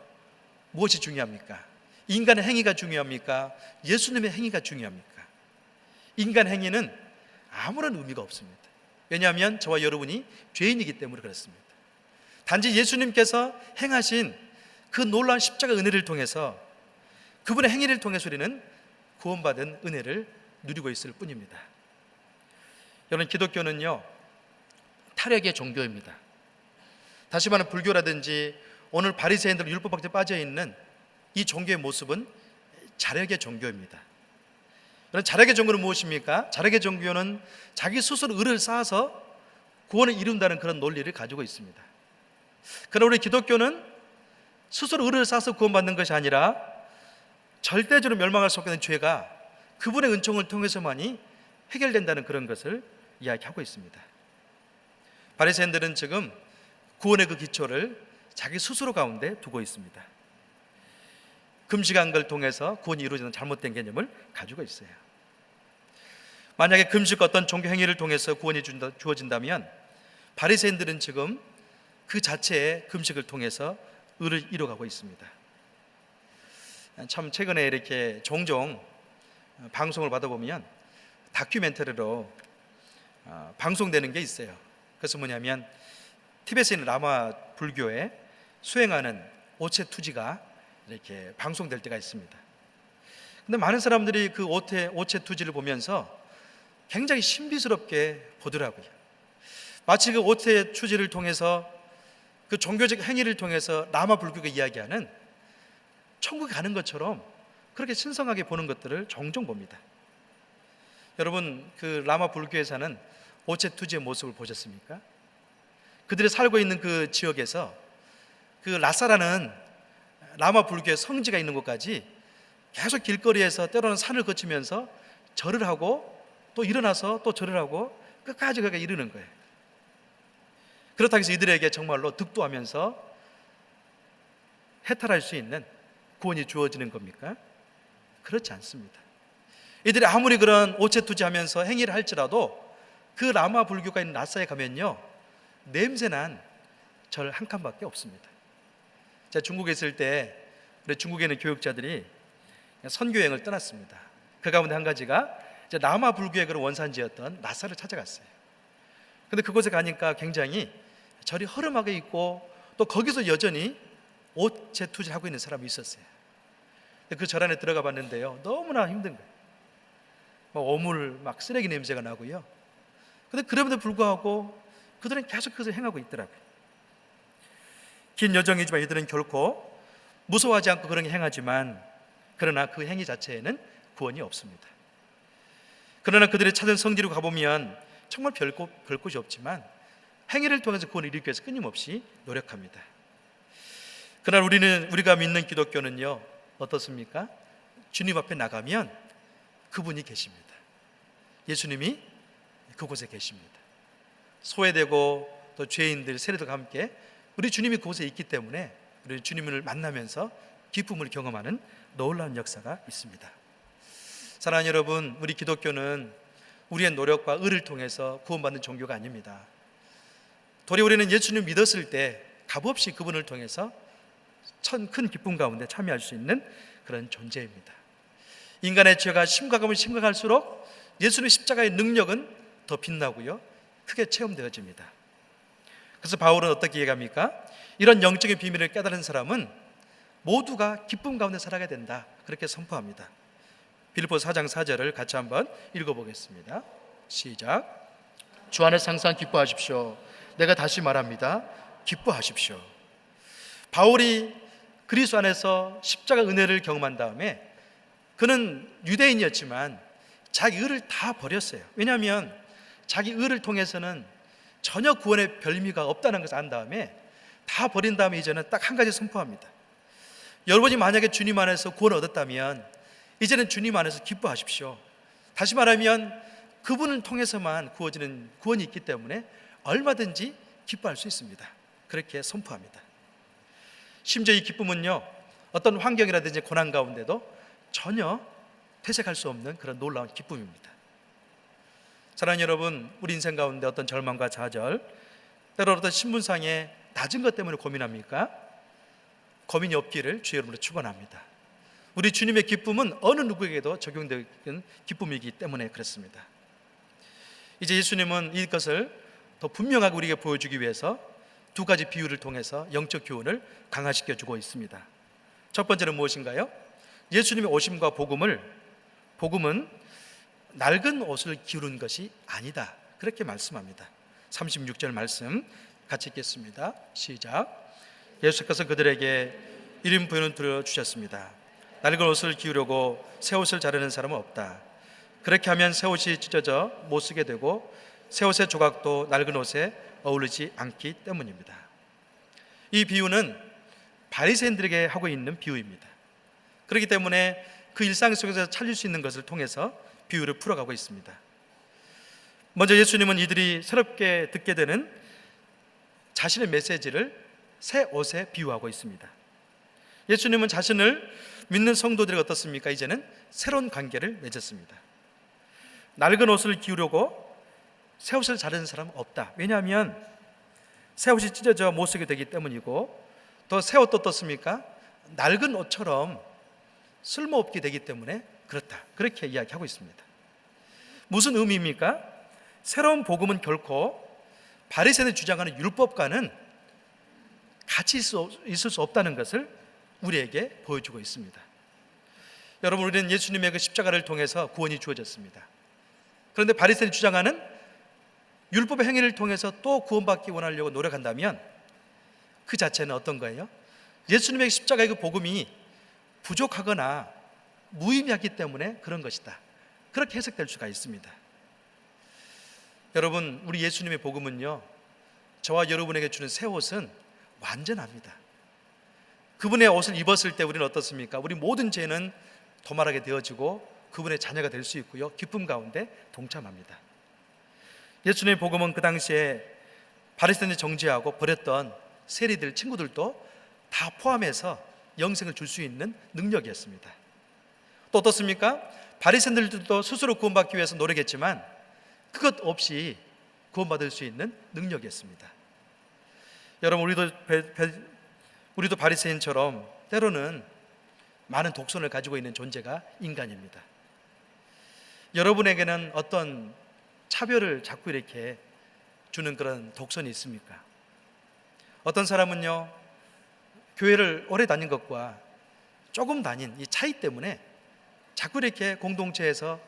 Speaker 2: 무엇이 중요합니까? 인간의 행위가 중요합니까? 예수님의 행위가 중요합니까? 인간 행위는 아무런 의미가 없습니다. 왜냐하면 저와 여러분이 죄인이기 때문에 그렇습니다. 단지 예수님께서 행하신 그 놀라운 십자가 은혜를 통해서 그분의 행위를 통해서 우리는 구원받은 은혜를 누리고 있을 뿐입니다. 여러분, 기독교는요, 타락의 종교입니다. 다시 말하면 불교라든지 오늘 바리새인들 율법학자에 빠져 있는 이 종교의 모습은 자력의 종교입니다. 그럼 자력의 종교는 무엇입니까? 자력의 종교는 자기 스스로 의를 쌓아서 구원을 이룬다는 그런 논리를 가지고 있습니다. 그러나 우리 기독교는 스스로 의를 쌓아서 구원받는 것이 아니라 절대적으로 멸망할 수 없게 된 죄가 그분의 은총을 통해서만이 해결된다는 그런 것을 이야기하고 있습니다. 바리새인들은 지금 구원의 그 기초를 자기 스스로 가운데 두고 있습니다. 금식한 걸 통해서 구원이 이루어지는 잘못된 개념을 가지고 있어요. 만약에 금식 어떤 종교 행위를 통해서 구원이 주어진다면 바리새인들은 지금 그 자체의 금식을 통해서 의를 이뤄가고 있습니다. 참 최근에 이렇게 종종 방송을 받아보면 다큐멘터리로 방송되는 게 있어요. 그래서 뭐냐면 티베트에 있는 라마 불교에 수행하는 오체투지가 이렇게 방송될 때가 있습니다. 근데 많은 사람들이 그 오체투지를 보면서 굉장히 신비스럽게 보더라고요. 마치 그 오체투지를 통해서 그 종교적 행위를 통해서 라마 불교가 이야기하는 천국에 가는 것처럼 그렇게 신성하게 보는 것들을 종종 봅니다. 여러분, 그 라마 불교에 사는 오체투지의 모습을 보셨습니까? 그들이 살고 있는 그 지역에서 그 라사라는 라마 불교의 성지가 있는 곳까지 계속 길거리에서 때로는 산을 거치면서 절을 하고 또 일어나서 또 절을 하고 끝까지 거기에 이르는 거예요. 그렇다고 해서 이들에게 정말로 득도하면서 해탈할 수 있는 구원이 주어지는 겁니까? 그렇지 않습니다. 이들이 아무리 그런 오체투지하면서 행위를 할지라도 그 라마 불교가 있는 라사에 가면요, 냄새난 절 한 칸밖에 없습니다. 제가 중국에 있을 때 우리 중국에 있는 교육자들이 선교여행을 떠났습니다. 그 가운데 한 가지가 이제 라마 불교의 그런 원산지였던 라사를 찾아갔어요. 근데 그곳에 가니까 굉장히 절이 허름하게 있고 또 거기서 여전히 옷 재투지를 하고 있는 사람이 있었어요. 그 절 안에 들어가 봤는데요, 너무나 힘든 거예요. 막 오물, 막 쓰레기 냄새가 나고요. 근데 그럼에도 불구하고 그들은 계속 그것을 행하고 있더라고요. 긴 여정이지만 이들은 결코 무서워하지 않고 그런 게 행하지만, 그러나 그 행위 자체에는 구원이 없습니다. 그러나 그들이 찾은 성지로 가보면 정말 별 곳이 없지만 행위를 통해서 구원을 이루기 위해서 끊임없이 노력합니다. 그러나 우리가 믿는 기독교는요, 어떻습니까? 주님 앞에 나가면 그분이 계십니다. 예수님이 그곳에 계십니다. 소외되고 또 죄인들, 세리들과 함께 우리 주님이 그곳에 있기 때문에 우리 주님을 만나면서 기쁨을 경험하는 놀라운 역사가 있습니다. 사랑하는 여러분, 우리 기독교는 우리의 노력과 의를 통해서 구원받는 종교가 아닙니다. 도리 우리는 예수님 믿었을 때 값없이 그분을 통해서 큰 기쁨 가운데 참여할 수 있는 그런 존재입니다. 인간의 죄가 심각하면 심각할수록 예수님의 십자가의 능력은 더 빛나고요, 크게 체험되어집니다. 그래서 바울은 어떻게 얘기합니까? 이런 영적인 비밀을 깨달은 사람은 모두가 기쁨 가운데 살아가야 된다, 그렇게 선포합니다. 빌립보서 4장 4절을 같이 한번 읽어보겠습니다. 시작. 주 안에서 항상 기뻐하십시오. 내가 다시 말합니다. 기뻐하십시오. 바울이 그리스도 안에서 십자가 은혜를 경험한 다음에 그는 유대인이었지만 자기 의를 다 버렸어요. 왜냐하면 자기 의를 통해서는 전혀 구원의 별미가 없다는 것을 안 다음에 다 버린 다음에 이제는 딱 한 가지 선포합니다. 여러분이 만약에 주님 안에서 구원을 얻었다면 이제는 주님 안에서 기뻐하십시오. 다시 말하면 그분을 통해서만 구워지는 구원이 있기 때문에 얼마든지 기뻐할 수 있습니다. 그렇게 선포합니다. 심지어 이 기쁨은요, 어떤 환경이라든지 고난 가운데도 전혀 퇴색할 수 없는 그런 놀라운 기쁨입니다. 사랑하는 여러분, 우리 인생 가운데 어떤 절망과 좌절, 때로는 어떤 신분상의 낮은 것 때문에 고민합니까? 고민이 없기를 주 여러분으로 축원합니다. 우리 주님의 기쁨은 어느 누구에게도 적용되는 기쁨이기 때문에 그렇습니다. 이제 예수님은 이것을 더 분명하게 우리에게 보여주기 위해서 두 가지 비유를 통해서 영적 교훈을 강화시켜주고 있습니다. 첫 번째는 무엇인가요? 예수님의 오심과 복음은 낡은 옷을 기울인 것이 아니다, 그렇게 말씀합니다. 36절 말씀 같이 읽겠습니다. 시작. 예수께서 그들에게 1인 부요는 들어주셨습니다. 낡은 옷을 기우려고 새 옷을 자르는 사람은 없다. 그렇게 하면 새 옷이 찢어져 못 쓰게 되고 새 옷의 조각도 낡은 옷에 어울리지 않기 때문입니다. 이 비유는 바리새인들에게 하고 있는 비유입니다. 그렇기 때문에 그 일상 속에서 찾을 수 있는 것을 통해서 비유를 풀어가고 있습니다. 먼저 예수님은 이들이 새롭게 듣게 되는 자신의 메시지를 새 옷에 비유하고 있습니다. 예수님은 자신을 믿는 성도들이 어떻습니까? 이제는 새로운 관계를 맺었습니다. 낡은 옷을 기우려고 새 옷을 자르는 사람은 없다. 왜냐하면 새 옷이 찢어져 못 쓰게 되기 때문이고, 또 새 옷도 어떻습니까? 낡은 옷처럼 쓸모없게 되기 때문에 그렇다, 그렇게 이야기하고 있습니다. 무슨 의미입니까? 새로운 복음은 결코 바리새인이 주장하는 율법과는 같이 있을 수 없다는 것을 우리에게 보여주고 있습니다. 여러분, 우리는 예수님의 그 십자가를 통해서 구원이 주어졌습니다. 그런데 바리새인이 주장하는 율법의 행위를 통해서 또 구원받기 원하려고 노력한다면 그 자체는 어떤 거예요? 예수님의 십자가의 그 복음이 부족하거나 무의미하기 때문에 그런 것이다, 그렇게 해석될 수가 있습니다. 여러분, 우리 예수님의 복음은요, 저와 여러분에게 주는 새 옷은 완전합니다. 그분의 옷을 입었을 때 우리는 어떻습니까? 우리 모든 죄는 도말하게 되어지고 그분의 자녀가 될 수 있고요, 기쁨 가운데 동참합니다. 예수님의 복음은 그 당시에 바리새인이 정죄하고 버렸던 세리들 친구들도 다 포함해서 영생을 줄 수 있는 능력이었습니다. 또 어떻습니까? 바리새인들도 스스로 구원받기 위해서 노력했지만 그것 없이 구원받을 수 있는 능력이었습니다. 여러분, 우리도 바리새인처럼 때로는 많은 독선을 가지고 있는 존재가 인간입니다. 여러분에게는 어떤 차별을 자꾸 이렇게 주는 그런 독선이 있습니까? 어떤 사람은요, 교회를 오래 다닌 것과 조금 다닌 이 차이 때문에 자꾸 이렇게 공동체에서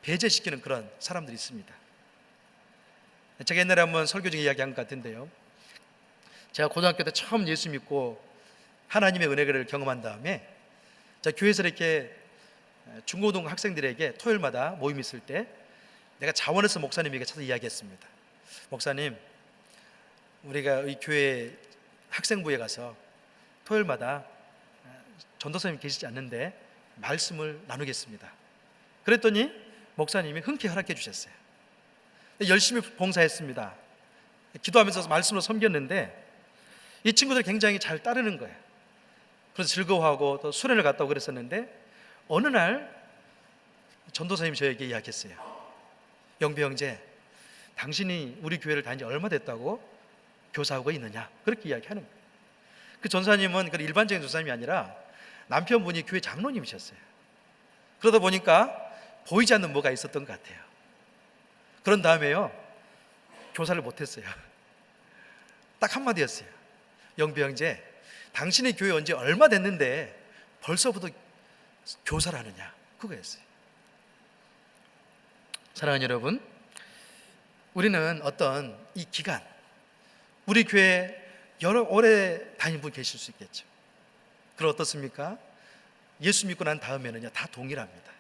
Speaker 2: 배제시키는 그런 사람들이 있습니다. 제가 옛날에 한번 설교 중에 이야기한 것 같은데요, 제가 고등학교 때 처음 예수 믿고 하나님의 은혜를 경험한 다음에 제가 교회에서 이렇게 중고등 학생들에게 토요일마다 모임 있을 때 내가 자원해서 목사님에게 찾아 이야기했습니다. 목사님, 우리가 이 교회 학생부에 가서 토요일마다 전도사님 계시지 않는데 말씀을 나누겠습니다. 그랬더니 목사님이 흔쾌히 허락해 주셨어요. 열심히 봉사했습니다. 기도하면서 말씀으로 섬겼는데 이 친구들이 굉장히 잘 따르는 거예요. 그래서 즐거워하고 또 수련을 갔다고 그랬었는데 어느 날 전도사님이 저에게 이야기했어요. 영배 형제, 당신이 우리 교회를 다닌 지 얼마 됐다고 교사하고 있느냐, 그렇게 이야기하는 거예요. 그 전사님은 그 일반적인 전사님이 아니라 남편분이 교회 장로님이셨어요. 그러다 보니까 보이지 않는 뭐가 있었던 것 같아요. 그런 다음에요, 교사를 못했어요. 딱 한마디였어요. 영배 형제, 당신의 교회 온 지 얼마 됐는데 벌써부터 교사를 하느냐, 그거였어요. 사랑하는 여러분, 우리는 어떤 이 기간, 우리 교회 여러 오래 다닌 분 계실 수 있겠죠. 그럼 어떻습니까? 예수 믿고 난 다음에는요, 다 동일합니다.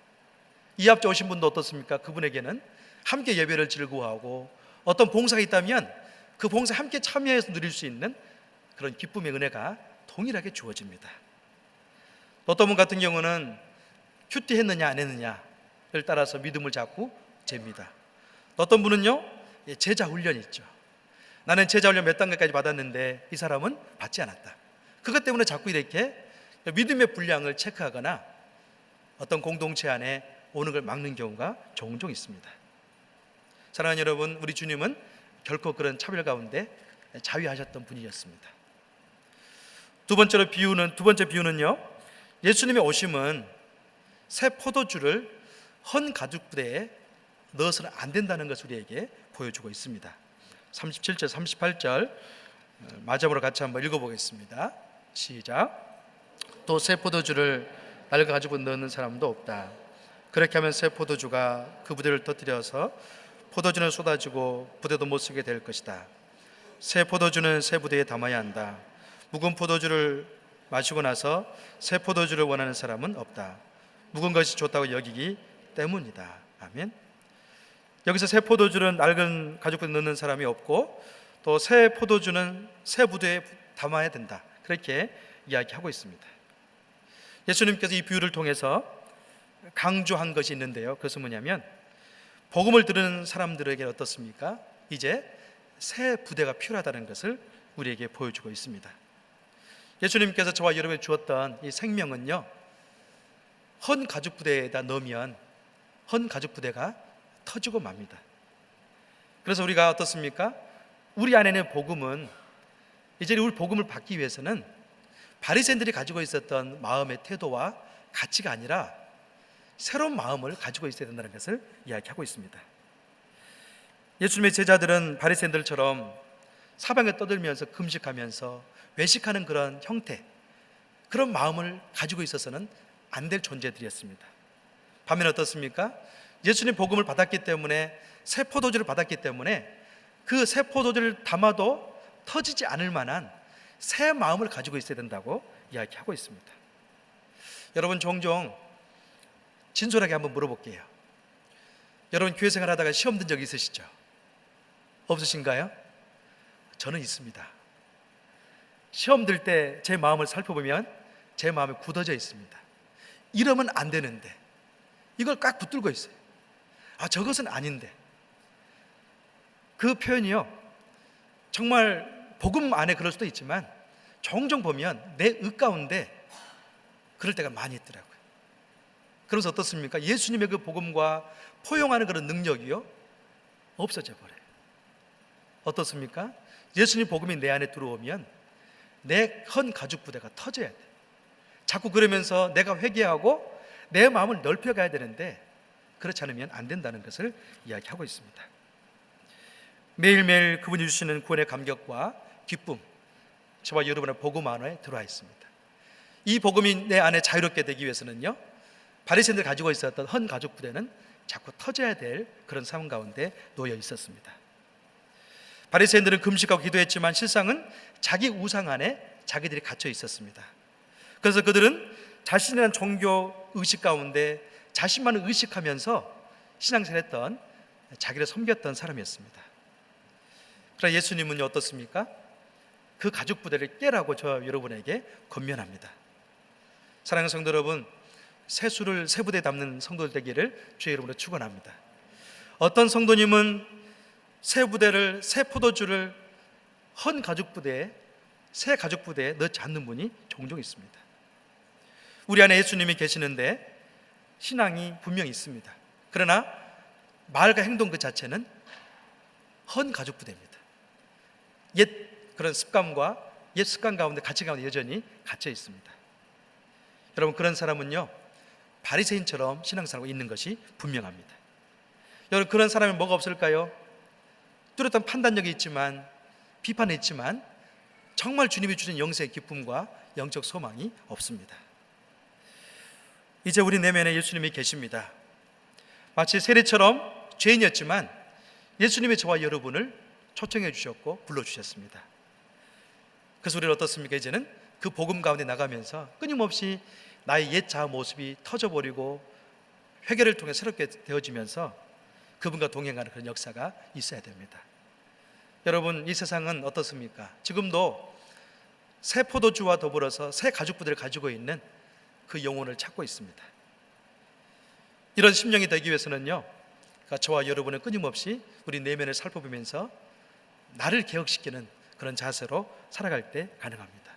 Speaker 2: 이 앞에 오신 분도 어떻습니까? 그분에게는 함께 예배를 즐거워하고 어떤 봉사가 있다면 그 봉사 함께 참여해서 누릴 수 있는 그런 기쁨의 은혜가 동일하게 주어집니다. 어떤 분 같은 경우는 큐티 했느냐 안 했느냐를 따라서 믿음을 자꾸 잽니다. 어떤 분은요, 제자 훈련이 있죠. 나는 제자 훈련 몇 단계까지 받았는데 이 사람은 받지 않았다. 그것 때문에 자꾸 이렇게 믿음의 분량을 체크하거나 어떤 공동체 안에 오는 걸 막는 경우가 종종 있습니다. 사랑하는 여러분, 우리 주님은 결코 그런 차별 가운데 자위하셨던 분이었습니다. 두 번째 비유는요, 예수님의 오심은 새 포도주를 헌 가죽부대에 넣어서는 안 된다는 것을 우리에게 보여주고 있습니다. 37절 38절 마지막으로 같이 한번 읽어보겠습니다. 시작. 또 새 포도주를 낡은 가죽에 넣는 사람도 없다. 그렇게 하면 새 포도주가 그 부대를 터뜨려서 포도주는 쏟아지고 부대도 못 쓰게 될 것이다. 새 포도주는 새 부대에 담아야 한다. 묵은 포도주를 마시고 나서 새 포도주를 원하는 사람은 없다. 묵은 것이 좋다고 여기기 때문이다. 아멘. 여기서 새 포도주는 낡은 가죽에 넣는 사람이 없고 또 새 포도주는 새 부대에 담아야 된다. 그렇게 이야기하고 있습니다. 예수님께서 이 비유를 통해서 강조한 것이 있는데요, 그것은 뭐냐면 복음을 들은 사람들에게 어떻습니까? 이제 새 부대가 필요하다는 것을 우리에게 보여주고 있습니다. 예수님께서 저와 여러분에게 주었던 이 생명은요, 헌 가죽 부대에다 넣으면 헌 가죽 부대가 터지고 맙니다. 그래서 우리가 어떻습니까? 우리 안에는 복음은, 이제 우리 복음을 받기 위해서는 바리새인들이 가지고 있었던 마음의 태도와 가치가 아니라 새로운 마음을 가지고 있어야 된다는 것을 이야기하고 있습니다. 예수님의 제자들은 바리새인들처럼 사방에 떠들면서 금식하면서 외식하는 그런 형태, 그런 마음을 가지고 있어서는 안 될 존재들이었습니다. 반면 어떻습니까? 예수님 복음을 받았기 때문에 새 포도주를 받았기 때문에 그 새 포도주를 담아도 터지지 않을 만한 새 마음을 가지고 있어야 된다고 이야기하고 있습니다. 여러분, 종종 진솔하게 한번 물어볼게요. 여러분, 교회 생활하다가 시험 든 적 있으시죠? 없으신가요? 저는 있습니다. 시험 들 때 제 마음을 살펴보면 제 마음이 굳어져 있습니다. 이러면 안 되는데 이걸 꽉 붙들고 있어요. 저것은 아닌데. 그 표현이요, 정말 복음 안에 그럴 수도 있지만 종종 보면 내 의 가운데 그럴 때가 많이 있더라고요. 그래서 어떻습니까? 예수님의 그 복음과 포용하는 그런 능력이요, 없어져 버려요. 어떻습니까? 예수님 복음이 내 안에 들어오면 내 헌 가죽 부대가 터져야 돼. 자꾸 그러면서 내가 회개하고 내 마음을 넓혀가야 되는데 그렇지 않으면 안 된다는 것을 이야기하고 있습니다. 매일매일 그분이 주시는 구원의 감격과 기쁨, 저와 여러분의 복음 안에 들어와 있습니다. 이 복음이 내 안에 자유롭게 되기 위해서는요, 바리새인들 가지고 있었던 헌 가죽 부대는 자꾸 터져야 될 그런 상황 가운데 놓여 있었습니다. 바리새인들은 금식하고 기도했지만 실상은 자기 우상 안에 자기들이 갇혀 있었습니다. 그래서 그들은 자신의 종교 의식 가운데 자신만을 의식하면서 신앙생활했던, 자기를 섬겼던 사람이었습니다. 그러나 예수님은요 어떻습니까? 그 가죽 부대를 깨라고 저 여러분에게 권면합니다. 사랑하는 성도 여러분, 세수를 세 부대에 담는 성도들 되기를 주의 이름으로 축원합니다. 어떤 성도님은 새 부대를, 새 포도주를 헌 가죽 부대에, 새 가죽 부대에 넣지 않는 분이 종종 있습니다. 우리 안에 예수님이 계시는데 신앙이 분명히 있습니다. 그러나 말과 행동 그 자체는 헌 가죽 부대입니다. 옛 그런 습관과 옛 습관 가운데, 가치 가운데 여전히 갇혀 있습니다. 여러분, 그런 사람은요 바리새인처럼 신앙생활하고 있는 것이 분명합니다. 여러분, 그런 사람이 뭐가 없을까요? 뚜렷한 판단력이 있지만, 비판이 있지만 정말 주님이 주신 영생의 기쁨과 영적 소망이 없습니다. 이제 우리 내면에 예수님이 계십니다. 마치 세리처럼 죄인이었지만 예수님이 저와 여러분을 초청해 주셨고 불러주셨습니다. 그래서 우리는 어떻습니까? 이제는 그 복음 가운데 나가면서 끊임없이 나의 옛 자아 모습이 터져버리고 회개를 통해 새롭게 되어지면서 그분과 동행하는 그런 역사가 있어야 됩니다. 여러분, 이 세상은 어떻습니까? 지금도 새 포도주와 더불어서 새 가죽부대를 가지고 있는 그 영혼을 찾고 있습니다. 이런 심령이 되기 위해서는요, 그러니까 저와 여러분은 끊임없이 우리 내면을 살펴보면서 나를 개혁시키는 그런 자세로 살아갈 때 가능합니다.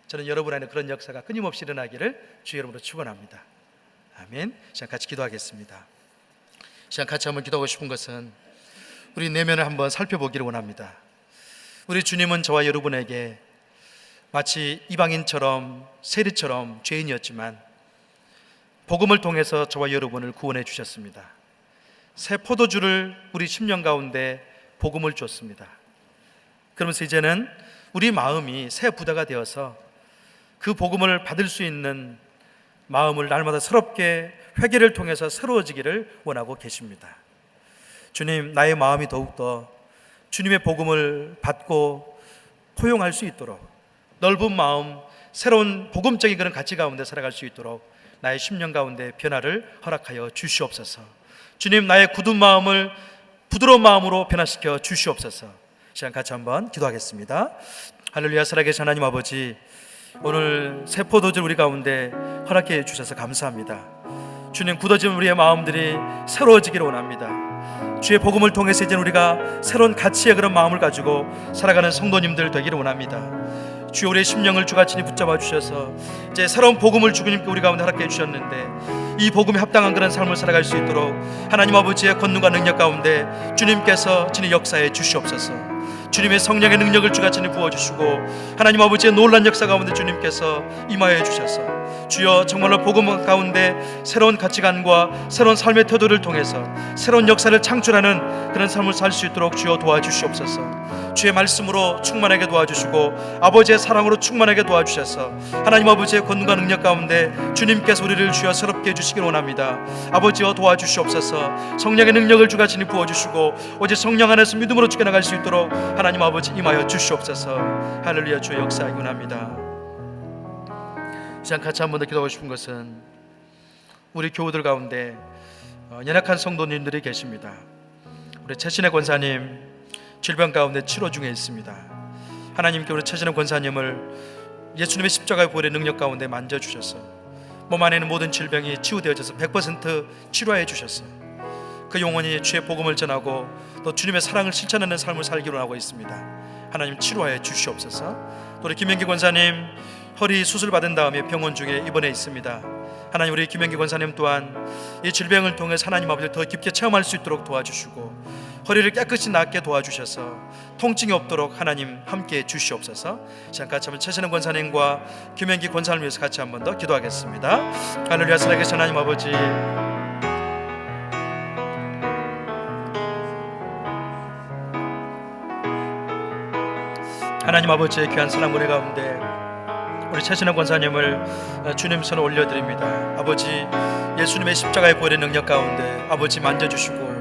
Speaker 2: 저는 여러분 안에 그런 역사가 끊임없이 일어나기를 주의 이름으로 축원합니다. 아멘. 시간 같이 기도하겠습니다. 시간 같이 한번 기도하고 싶은 것은 우리 내면을 한번 살펴보기를 원합니다. 우리 주님은 저와 여러분에게 마치 이방인처럼 세리처럼 죄인이었지만 복음을 통해서 저와 여러분을 구원해 주셨습니다. 새 포도주를 우리 심령 가운데 복음을 줬습니다. 그러면서 이제는 우리 마음이 새 부대가 되어서 그 복음을 받을 수 있는 마음을 날마다 새롭게 회개를 통해서 새로워지기를 원하고 계십니다. 주님, 나의 마음이 더욱더 주님의 복음을 받고 포용할 수 있도록 넓은 마음, 새로운 복음적인 그런 가치 가운데 살아갈 수 있도록 나의 심령 가운데 변화를 허락하여 주시옵소서. 주님, 나의 굳은 마음을 부드러운 마음으로 변화시켜 주시옵소서. 시간 같이 한번 기도하겠습니다. 할렐루야. 살아계신 하나님 아버지, 오늘 새 포도주 우리 가운데 허락해 주셔서 감사합니다. 주님, 굳어진 우리의 마음들이 새로워지기를 원합니다. 주의 복음을 통해서 이제 우리가 새로운 가치의 그런 마음을 가지고 살아가는 성도님들 되기를 원합니다. 주여, 우리의 심령을 주가 친히 붙잡아 주셔서 이제 새로운 복음을 주님께 우리 가운데 허락해 주셨는데 이 복음에 합당한 그런 삶을 살아갈 수 있도록 하나님 아버지의 권능과 능력 가운데 주님께서 친히 역사해 주시옵소서. 주님의 성령의 능력을 주가 친히 부어주시고 하나님 아버지의 놀란 역사 가운데 주님께서 임하여 주셔서 주여, 정말로 복음 가운데 새로운 가치관과 새로운 삶의 태도를 통해서 새로운 역사를 창출하는 그런 삶을 살 수 있도록 주여 도와주시옵소서. 주의 말씀으로 충만하게 도와주시고 아버지의 사랑으로 충만하게 도와주셔서 하나님 아버지의 권능과 능력 가운데 주님께서 우리를 주여 새롭게 해주시길 원합니다. 아버지여, 도와주시옵소서. 성령의 능력을 주가 친히 부어주시고 오직 성령 안에서 믿음으로 지켜나갈 수 있도록 하나님 아버지 임하여 주시옵소서. 할렐루야. 주의 역사이긴 합니다. 이 시간 같이 한 번 더 기도하고 싶은 것은 우리 교우들 가운데 연약한 성도님들이 계십니다. 우리 최신의 권사님 질병 가운데 치료 중에 있습니다. 하나님께 우리 최신의 권사님을 예수님의 십자가의 보혈의 능력 가운데 만져주셔서 몸 안에 있는 모든 질병이 치유되어져서 100% 치료해 주셔서 그 영혼이 주의 복음을 전하고 또 주님의 사랑을 실천하는 삶을 살기로 하고 있습니다. 하나님, 치료하여 주시옵소서. 또 우리 김영기 권사님 허리 수술 받은 다음에 병원 중에 입원해 있습니다. 하나님, 우리 김영기 권사님 또한 이 질병을 통해 하나님 아버지를 더 깊게 체험할 수 있도록 도와주시고 허리를 깨끗이 낫게 도와주셔서 통증이 없도록 하나님 함께해 주시옵소서. 시간 같이 한번 최신영 권사님과 김현기 권사를 위해서 같이 한 번 더 기도하겠습니다. 할렐루야. 살아계신 하나님 아버지, 하나님 아버지의 귀한 사랑 은혜 가운데 우리 최신영 권사님을 주님 손에 올려드립니다. 아버지, 예수님의 십자가의 보혈의 능력 가운데 아버지 만져주시고,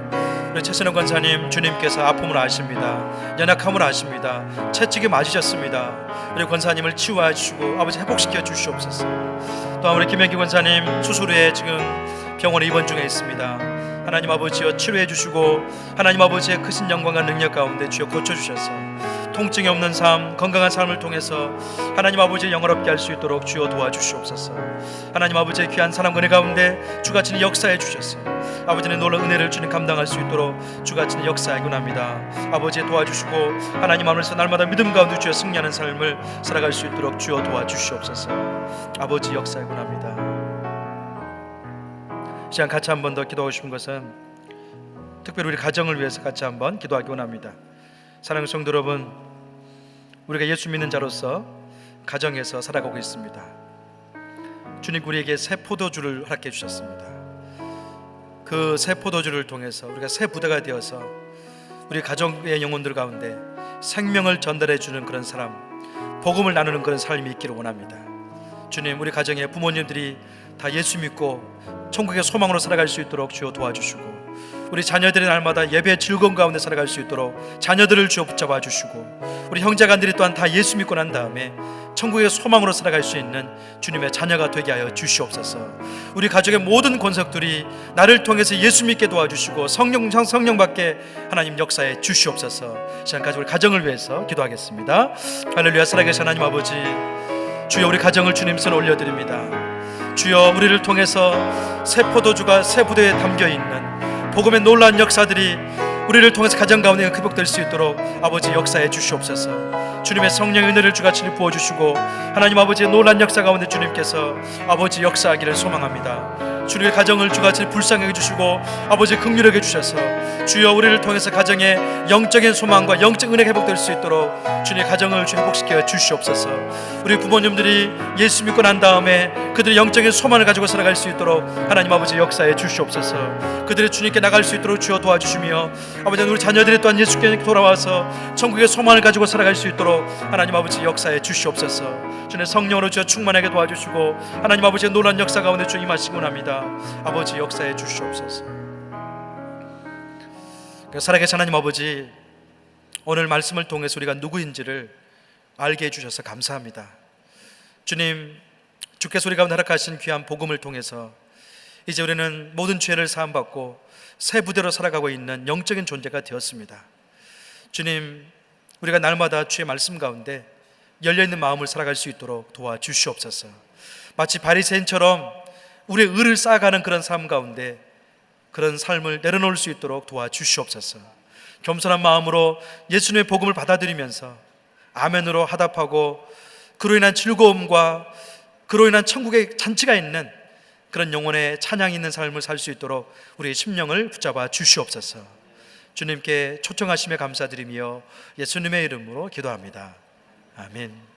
Speaker 2: 우리 최신영 권사님 주님께서 아픔을 아십니다. 연약함을 아십니다. 채찍에 맞으셨습니다. 우리 권사님을 치유해 주시고 아버지 회복시켜 주시옵소서. 또한 우리 김현기 권사님 수술 후에 지금 병원에 입원 중에 있습니다. 하나님 아버지여 치료해 주시고 하나님 아버지의 크신 영광과 능력 가운데 주여 고쳐주셔서 통증이 없는 삶, 건강한 삶을 통해서 하나님 아버지의 영화롭게 할 수 있도록 주여 도와주시옵소서. 하나님 아버지의 귀한 사랑 은혜 가운데 주같이 역사해 주셔서 아버지의 놀라운 은혜를 주님 감당할 수 있도록 주같이 역사하곤 합니다. 아버지 도와주시고 하나님 안에서 날마다 믿음 가운데 주여 승리하는 삶을 살아갈 수 있도록 주여 도와주시옵소서. 아버지 역사하곤 합니다. 시간 같이 한 번 더 기도하고 싶은 것은 특별히 우리 가정을 위해서 같이 한번 기도하기원 합니다. 사랑하는 성도 여러분, 우리가 예수 믿는 자로서 가정에서 살아가고 있습니다. 주님 우리에게 새 포도주를 허락해 주셨습니다. 그 새 포도주를 통해서 우리가 새 부대가 되어서 우리 가정의 영혼들 가운데 생명을 전달해 주는 그런 사람, 복음을 나누는 그런 삶이 있기를 원합니다. 주님, 우리 가정의 부모님들이 다 예수 믿고 천국의 소망으로 살아갈 수 있도록 주여 도와주시고, 우리 자녀들이 날마다 예배의 즐거움 가운데 살아갈 수 있도록 자녀들을 주여 붙잡아 주시고, 우리 형제간들이 또한 다 예수 믿고 난 다음에 천국의 소망으로 살아갈 수 있는 주님의 자녀가 되게 하여 주시옵소서. 우리 가족의 모든 권속들이 나를 통해서 예수 믿게 도와주시고 성령 받게 하나님 역사해 주시옵소서. 시간까지 우리 가정을 위해서 기도하겠습니다. 할렐루야. 살아계신 하나님 아버지, 주여 우리 가정을 주님 손에 올려드립니다. 주여 우리를 통해서 새 포도주가 새 부대에 담겨있는 복음의 놀라운 역사들이 우리를 통해서 가정 가운데 회복될 수 있도록 아버지 역사해 주시옵소서. 주님의 성령의 은혜를 주같이 부어주시고 하나님 아버지의 놀라운 역사 가운데 주님께서 아버지 역사하기를 소망합니다. 주님의 가정을 주같이 불쌍하게 해주시고 아버지 긍휼하게 해주셔서 주여 우리를 통해서 가정의 영적인 소망과 영적 은혜가 회복될 수 있도록 주님의 가정을 회복시켜 주시옵소서. 우리 부모님들이 예수 믿고 난 다음에 그들의 영적인 소망을 가지고 살아갈 수 있도록 하나님 아버지 역사해 주시옵소서. 그들의 주님께 나갈 수 있도록 주여 도와주시며 아버지 우리 자녀들이 또한 예수께 돌아와서 천국의 소망을 가지고 살아갈 수 있도록 하나님 아버지 역사해 주시옵소서. 주님의 성령으로 주여 충만하게 도와주시고 하나님 아버지의 놀라운 역사 가운데 주여 임하시곤 합니다. 아버지 역사해 주시옵소서. 살아계신 하나님 아버지, 오늘 말씀을 통해서 우리가 누구인지를 알게 해주셔서 감사합니다. 주님, 주께서 우리 가운데 허락하신 귀한 복음을 통해서 이제 우리는 모든 죄를 사함받고 새 부대로 살아가고 있는 영적인 존재가 되었습니다. 주님, 우리가 날마다 주의 말씀 가운데 열려있는 마음을 살아갈 수 있도록 도와주시옵소서. 마치 바리새인처럼 우리의 의를 쌓아가는 그런 삶 가운데 그런 삶을 내려놓을 수 있도록 도와주시옵소서. 겸손한 마음으로 예수님의 복음을 받아들이면서 아멘으로 화답하고 그로 인한 즐거움과 그로 인한 천국의 잔치가 있는 그런 영혼의 찬양이 있는 삶을 살 수 있도록 우리의 심령을 붙잡아 주시옵소서. 주님께 초청하심에 감사드리며 예수님의 이름으로 기도합니다. 아멘.